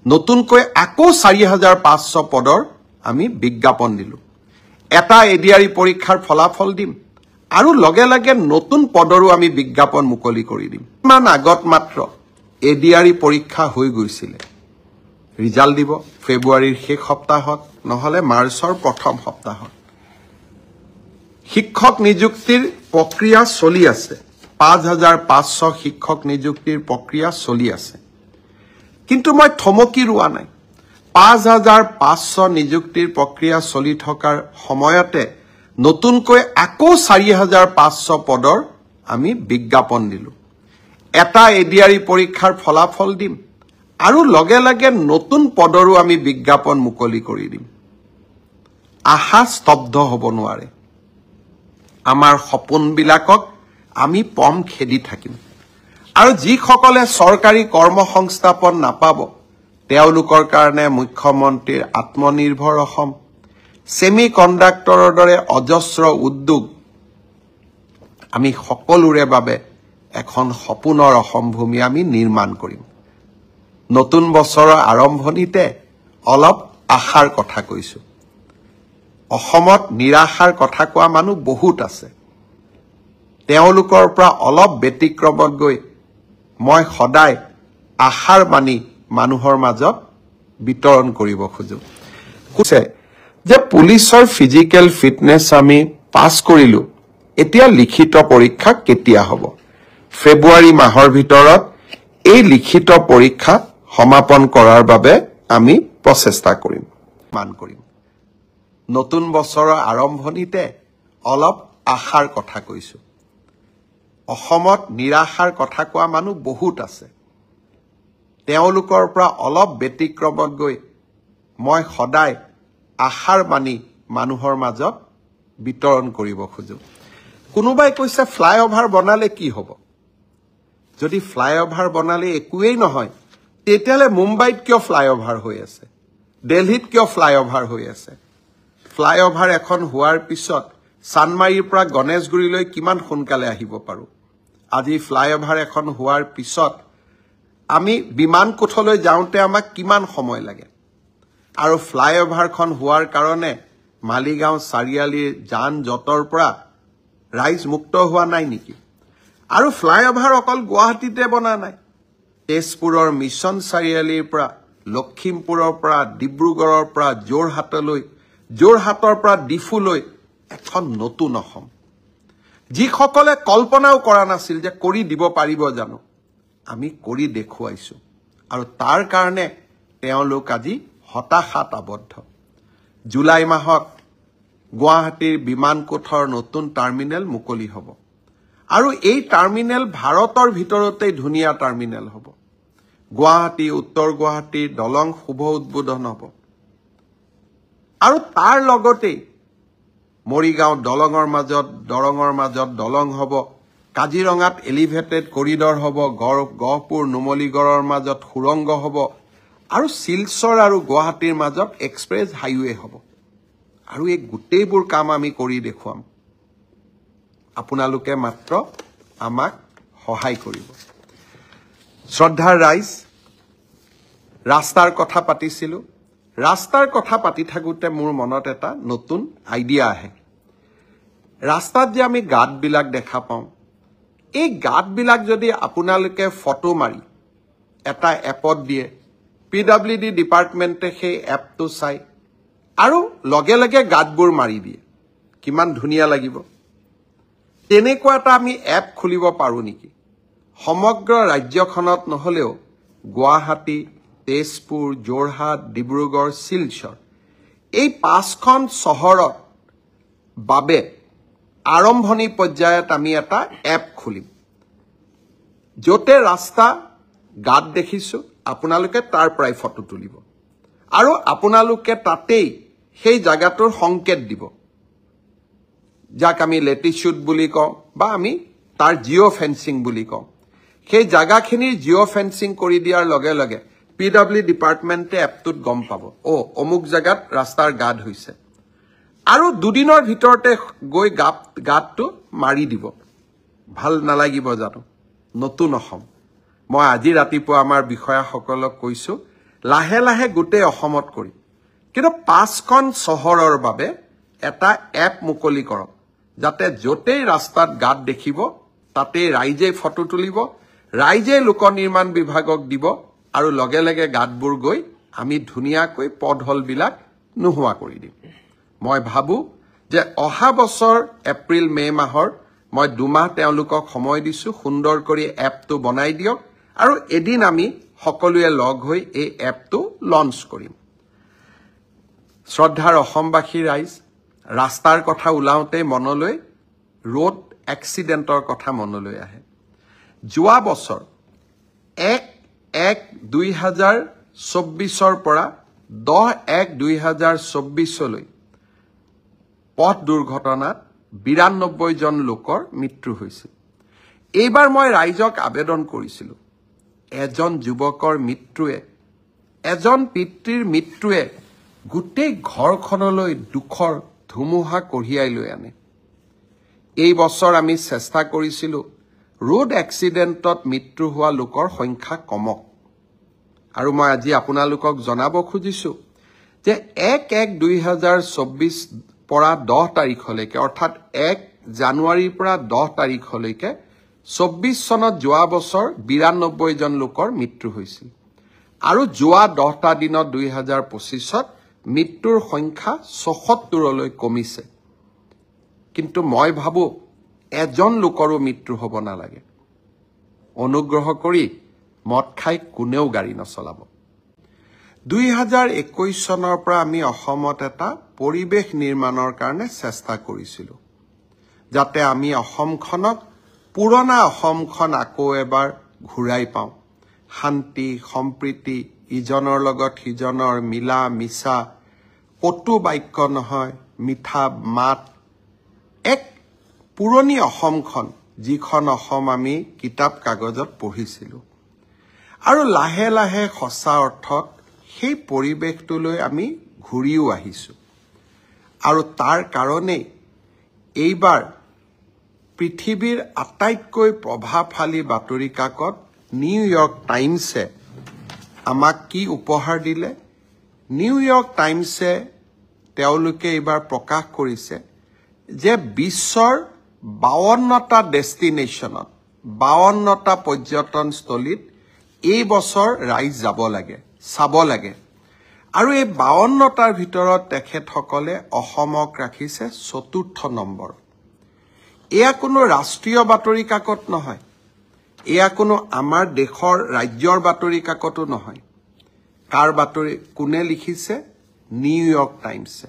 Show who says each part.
Speaker 1: নতুনকৈ আকৌ 4500 পদৰ আমি বিজ্ঞাপন দিলোঁ এটা এডিআৰই পৰীক্ষাৰ ফলাফল দিম আৰু লগে লগে নতুন পদৰো আমি বিজ্ঞাপন মুকলি কৰি দিম মান আগত মাত্ৰ এডিআৰই পৰীক্ষা হৈ গৈছিল ৰিজাল্ট দিব ফেব্ৰুৱাৰীৰ শেষ সপ্তাহত নহলে মাৰ্চৰ প্ৰথম সপ্তাহত শিক্ষক নিযুক্তিৰ প্ৰক্ৰিয়া চলি আছে 5500 শিক্ষক নিযুক্তিৰ প্ৰক্ৰিয়া চলি আছে কিন্তু মই থমকি ৰোৱা নাই 5500 নিযুক্তিৰ প্ৰক্ৰিয়া চলি থকাৰ সময়তে নতুনকৈ আকৌ 4500 পদৰ আমি বিজ্ঞাপন দিলোঁ এটা এডিআৰই পৰীক্ষাৰ ফলাফল দিম আৰু লগে লগে নতুন পদৰো আমি বিজ্ঞাপন মুকলি কৰি দিম আশা স্তব্ধ হ'ব নোৱাৰে আমাৰ সপোনবিলাকক আমি পম খেদি থাকিম আৰু যিসকলে চৰকাৰী কৰ্মসংস্থাপন নাপাব তেওঁলোকৰ কাৰণে মুখ্যমন্ত্ৰীৰ আত্মনিৰ্ভৰ অসম সেমি কণ্ডাক্টৰৰ দৰে অজস্ৰ উদ্যোগ আমি সকলোৰে বাবে এখন সপোনৰ অসম ভূমি আমি নিৰ্মাণ কৰিম নতুন বছৰৰ আৰম্ভণিতে অলপ আশাৰ কথা কৈছো অসমত নিৰাশাৰ কথা কোৱা মানুহ বহুত আছে তেওঁলোকৰ পৰা অলপ ব্যতিক্ৰমত গৈ মই সদায় আশাৰ বাণী মানুহৰ মাজত বিতৰণ কৰিব খোজো কৈছে যে পুলিচৰ ফিজিক্যাল ফিটনেস আমি পাস কৰিলো এতিয়া লিখিত পৰীক্ষা কেতিয়া হ'ব ফেব্ৰুৱাৰী মাহৰ ভিতৰত এই লিখিত পৰীক্ষা সমাপন কৰাৰ বাবে আমি প্ৰচেষ্টা কৰিম মান কৰিম নতুন বছৰৰ আৰম্ভণিতে অলপ আশাৰ কথা কৈছো অসমত নিৰাশাৰ কথা কোৱা মানুহ বহুত আছে তেওঁলোকৰ পৰা অলপ ব্যতিক্ৰমত গৈ মই সদায় আশাৰ বাণী মানুহৰ মাজত বিতৰণ কৰিব খোজো কোনোবাই কৈছে ফ্লাইঅভাৰ বনালে কি হ'ব যদি ফ্লাইঅভাৰ বনালে একোৱেই নহয় তেতিয়ালে মুম্বাইত কিয় ফ্লাইঅভাৰ হৈ আছে দিল্লীত কিয় ফ্লাইঅভাৰ হৈ আছে ফ্লাইঅভাৰ এখন হোৱাৰ পিছত সানমাৰীৰ পৰা গণেশগুৰিলৈ কিমান সোনকালে আহিব পাৰো আজি ফ্লাইঅভাৰ এখন হোৱাৰ পিছত আমি বিমান কোঠলৈ যাওঁতে আমাক কিমান সময় লাগে আৰু ফ্লাইঅভাৰখন হোৱাৰ কাৰণে মালিগাঁও চাৰিআলিৰ যান জঁটৰ পৰা ৰাইজ মুক্ত হোৱা নাই নেকি আৰু ফ্লাইঅভাৰ অকল গুৱাহাটীতে বনা নাই তেজপুৰৰ মিছন চাৰিআলিৰ পৰা লখিমপুৰৰ পৰা ডিব্ৰুগড়ৰ পৰা যোৰহাটৰ পৰা ডিফুলৈ এখন নতুন অসম যিসকলে কল্পনাও কৰা নাছিল যে কৰি দিব পাৰিব জানো আমি কৰি দেখুৱাইছো আৰু তাৰ কাৰণে তেওঁলোক আজি হতাশাত আবদ্ধ জুলাই মাহত গুৱাহাটীৰ বিমান কোঠৰ নতুন টাৰ্মিনেল মুকলি হ'ব আৰু এই টাৰ্মিনেল ভাৰতৰ ভিতৰতে ধুনীয়া টাৰ্মিনেল হ'ব গুৱাহাটী উত্তৰ গুৱাহাটীৰ দলং শুভ উদ্বোধন হ'ব আৰু তাৰ লগতে মৰিগাঁও দৰঙৰ মাজত দলং হ'ব কাজিৰঙাত এলিভেটেড কৰিডৰ হ'ব গহপুৰ নুমলীগড়ৰ মাজত সুৰংগ হ'ব আৰু শিলচৰ আৰু গুৱাহাটীৰ মাজত এক্সপ্ৰেছ হাইৱে হ'ব আৰু এই গোটেইবোৰ কাম আমি কৰি দেখুৱাম আপোনালোকে মাত্ৰ আমাক সহায় কৰিব শ্ৰদ্ধাৰ ৰাইজ ৰাস্তাৰ কথা পাতিছিলো ৰাস্তাৰ কথা পাতি থাকোতে মোৰ মনত এটা নতুন আইডিয়া আহে ৰাস্তাত যে আমি গাঁতবিলাক দেখা পাওঁ এই গাঁতবিলাক যদি আপোনালোকে ফটো মাৰি এটা এপত দিয়ে পিডব্লিউডি ডিপাৰ্টমেণ্টে সেই এপটো চাই আৰু লগে লগে গাঁতবোৰ মাৰি দিয়ে কিমান ধুনীয়া লাগিব তেনেকুৱা এটা আমি এপ খুলিব পাৰো নেকি সমগ্ৰ ৰাজ্যখনত নহলেও গুৱাহাটী তেজপুৰ যোৰহাট ডিব্ৰুগড় শিলচৰ এই পাঁচখন চহৰত বাবে আৰম্ভণি পৰ্যায়ত আমি এটা এপ খুলিম যতে ৰাস্তা গাঁত দেখিছো আপোনালোকে তাৰ পৰাই ফটো তুলিব আৰু আপোনালোকে তাতেই সেই জায়গাটোৰ সংকেত দিব যাক আমি লেটিটিউড বুলি কওঁ বা আমি তাৰ জিঅ' ফেন্সিং বুলি কওঁ সেই জায়গাখিনিৰ জিঅ' ফেন্সিং কৰি দিয়াৰ লগে লগে পিডব্লিউ ডিপাৰ্টমেণ্টে এপটোত গম পাব অমুক জায়গাত ৰাস্তাৰ গাঁত হৈছে আৰু দুদিনৰ ভিতৰতে গৈ গাঁতটো মাৰি দিব ভাল নালাগিব জানো নতুন অসম মই আজি ৰাতিপুৱা আমাৰ বিষয়াসকলক কৈছো লাহে লাহে গোটেই অসমত কৰিম কিন্তু 5খন চহৰৰ বাবে এটা এপ মুকলি কৰক যাতে যতেই ৰাস্তাত গাত দেখিব তাতে ৰাইজে ফটো তুলিব ৰাইজে লোক নিৰ্মাণ বিভাগক দিব আৰু লগে লগে গাতবোৰ গৈ আমি ধুনিয়াকৈ পথহলবিলাক নোহোৱা কৰি দিম মই ভাবো যে অহা বছৰ এপ্ৰিল মে মাহৰ মই 2 মাহ তেওঁলোকক সময় দিছো সুন্দৰ কৰি এপটো বনাই দিয়ক আৰু এদিন আমি সকলোৱে লগ হৈ এই এপটো লঞ্চ কৰিম শ্ৰদ্ধাৰ অসমবাসী ৰাইজ ৰাস্তাৰ কথা উলাওতে মনলৈ ৰোড এক্সিডেন্টৰ কথা মনলৈ আহে যোৱা বছৰ 1-1-2024 পৰা 10-1-2024 লৈ পথ দুৰ্ঘটনাত 92 জন লোকৰ মৃত্যু হৈছিল এইবাৰ মই ৰাইজক আবেদন কৰিছিলো এজন যুৱকৰ মৃত্যুৱে এজন পিতৃৰ মৃত্যুৱে গোটেই ঘৰখনলৈ দুখৰ ধুমুহা কঢ়িয়াই লৈ আনে এই বছৰ আমি চেষ্টা কৰিছিলো ৰোড এক্সিডেন্টত মৃত্যু হোৱা লোকৰ সংখ্যা কমক আৰু মই আজি আপোনালোকক জনাব খুজিছো যে 1-1-2024 পৰা 10 তাৰিখলৈকে অৰ্থাৎ 1 জানুৱাৰীৰ পৰা 10 তাৰিখলৈকে 24 চনত যোৱা বছৰ 92 জন লোকৰ মৃত্যু হৈছিল আৰু যোৱা 10টা দিনত 2025ত মৃত্যুৰ সংখ্যা 76 লৈ কমিছে কিন্তু মই ভাবো এজন লোকৰো মৃত্যু হ'ব নালাগে অনুগ্ৰহ কৰি মদ খাই কোনেও গাড়ী নচলাব 2021 চনৰ পৰা আমি অসমত এটা পৰিবেশ নিৰ্মাণৰ কাৰণে চেষ্টা কৰিছিলো যাতে আমি অসমখনক পুৰণা অসমখন আকৌ এবাৰ ঘূৰাই পাওঁ শান্তি সম্প্ৰীতি ইজনৰ লগত সিজনৰ মিলা মিছা কটু বাক্য নহয় মিঠা মাত এক পুৰণি অসমখন যিখন অসম আমি কিতাপ কাগজত পঢ়িছিলো আৰু লাহে লাহে সঁচা অৰ্থত সেই পৰিবেশটোলৈ আমি ঘূৰিও আহিছো আৰু তাৰ কাৰণে এইবাৰ পৃথিৱীৰ আটাইতকৈ প্ৰভাৱশালী বাতৰি কাকত নিউয়ৰ্ক টাইমছে আমাক কি উপহাৰ দিলে নিউয়ৰ্ক টাইমছে তেওঁলোকে এইবাৰ প্ৰকাশ কৰিছে যে বিশ্বৰ 52টা ডেষ্টিনেশ্যনত 52টা পৰ্যটনস্থলীত এই বছৰ ৰাইজ যাব লাগে চাব লাগে আৰু এই 52টাৰ ভিতৰত তেখেতসকলে অসমক ৰাখিছে 4ৰ্থ নম্বৰ এয়া কোনো ৰাষ্ট্ৰীয় বাতৰি কাকত নহয় এয়া কোনো আমাৰ দেশৰ ৰাজ্যৰ বাতৰি কাকতো নহয় কাৰ বাতৰি কোনে লিখিছে নিউয়ৰ্ক টাইমছে